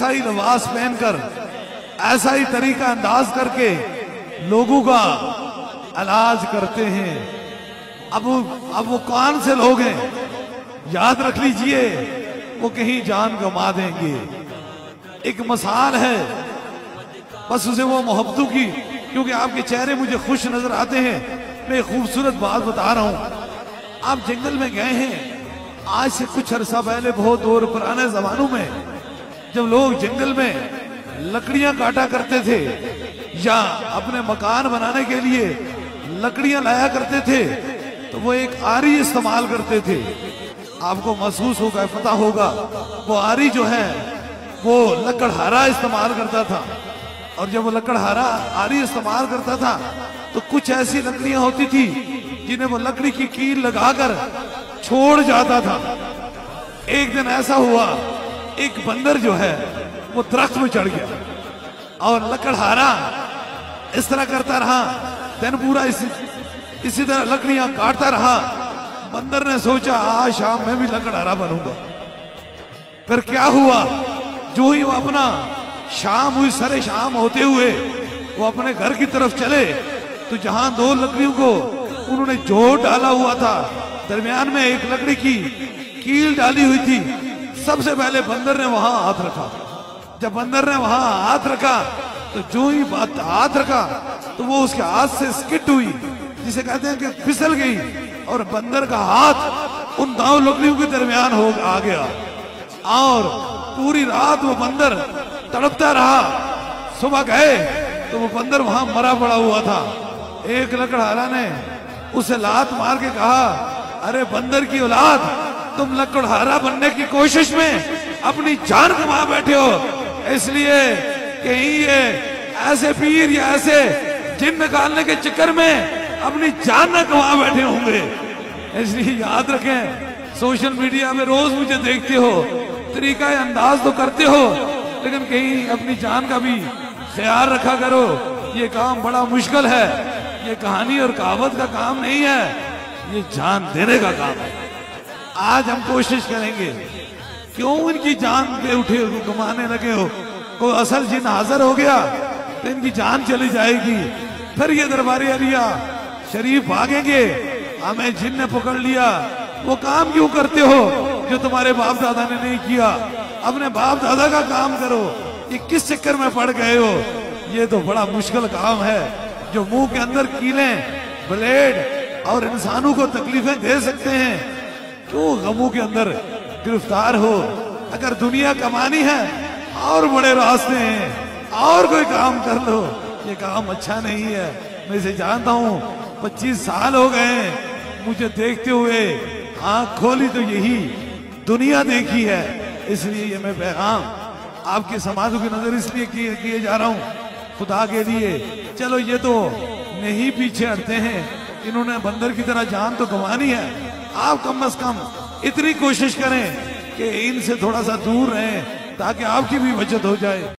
ऐसा ही लिबास पहनकर, ऐसा ही तरीका अंदाज करके लोगों का इलाज करते हैं। अब वो कौन से लोग हैं, याद रख लीजिए, वो कहीं जान गंवा देंगे। एक मिसाल है बस उसे वो मोहब्बतों की, क्योंकि आपके चेहरे मुझे खुश नजर आते हैं। मैं एक खूबसूरत बात बता रहा हूं। आप जंगल में गए हैं, आज से कुछ अरसा पहले, बहुत दूर पुराने जमानों में, जब लोग जंगल में लकड़ियां काटा करते थे या अपने मकान बनाने के लिए लकड़ियां लाया करते थे, तो वो एक आरी इस्तेमाल करते थे। आपको महसूस होगा, पता होगा, वो आरी जो है वो लकड़हारा इस्तेमाल करता था। और जब वो लकड़हारा आरी इस्तेमाल करता था तो कुछ ऐसी लकड़ियां होती थी जिन्हें वो लकड़ी की कील लगाकर छोड़ जाता था। एक दिन ऐसा हुआ, एक बंदर जो है वो दरख्त में चढ़ गया और लकड़हारा इस तरह करता रहा। दिन पूरा इसी तरह लकड़ियां काटता रहा। बंदर ने सोचा आज शाम में भी लकड़हारा बनूंगा। फिर क्या हुआ, जो ही वो अपना शाम हुई, सरे शाम होते हुए वो अपने घर की तरफ चले, तो जहां दो लकड़ियों को उन्होंने जोड़ डाला हुआ था, दरमियान में एक लकड़ी की कील डाली हुई थी। सबसे पहले बंदर ने वहां हाथ रखा। जब बंदर ने वहां हाथ रखा तो जो ही बात हाथ रखा तो वो उसके हाथ से स्किट हुई, जिसे कहते हैं कि फिसल गई, और बंदर का हाथ उन दो लकड़ियों के दरमियान हो आ गया। और पूरी रात वो बंदर तड़पता रहा। सुबह गए तो वो बंदर वहां मरा पड़ा हुआ था। एक लकड़हारा ने उसे लात मार के कहा, अरे बंदर की औलाद, तुम लकड़हारा बनने की कोशिश में अपनी जान गंवा बैठे हो, इसलिए कहीं ये ऐसे पीर या ऐसे जिन निकालने के चक्कर में अपनी जान न गंवा बैठे होंगे। इसलिए याद रखें, सोशल मीडिया में रोज मुझे देखते हो, तरीका अंदाज तो करते हो, लेकिन कहीं अपनी जान का भी ख्याल रखा करो। ये काम बड़ा मुश्किल है, ये कहानी और कहावत का काम नहीं है, ये जान देने का काम है। आज हम कोशिश करेंगे, क्यों इनकी जान पे उठे हो, कमाने लगे हो, कोई असल जिन हाजिर हो गया तो इनकी जान चली जाएगी। फिर ये दरबारी अलिया शरीफ भागेंगे, हमें जिन ने पकड़ लिया। वो काम क्यों करते हो जो तुम्हारे बाप दादा ने नहीं किया? अपने बाप दादा का काम करो। ये किस चक्कर में पड़ गए हो? ये तो बड़ा मुश्किल काम है, जो मुंह के अंदर कीलें, ब्लेड और इंसानों को तकलीफें दे सकते हैं, क्यों गमों के अंदर गिरफ्तार हो? अगर दुनिया कमानी है और बड़े रास्ते हैं, और कोई काम कर लो। ये काम अच्छा नहीं है। मैं इसे जानता हूँ, 25 साल हो गए मुझे देखते हुए, आंख खोली तो यही दुनिया देखी है। इसलिए ये मैं पैगाम आपके समाजों की नजर इसलिए किए जा रहा हूँ, खुदा के लिए। चलो ये तो नहीं पीछे हटते हैं, इन्होंने बंदर की तरह जान तो गंवानी है। आप कम से कम इतनी कोशिश करें कि इनसे थोड़ा सा दूर रहें, ताकि आपकी भी बचत हो जाए।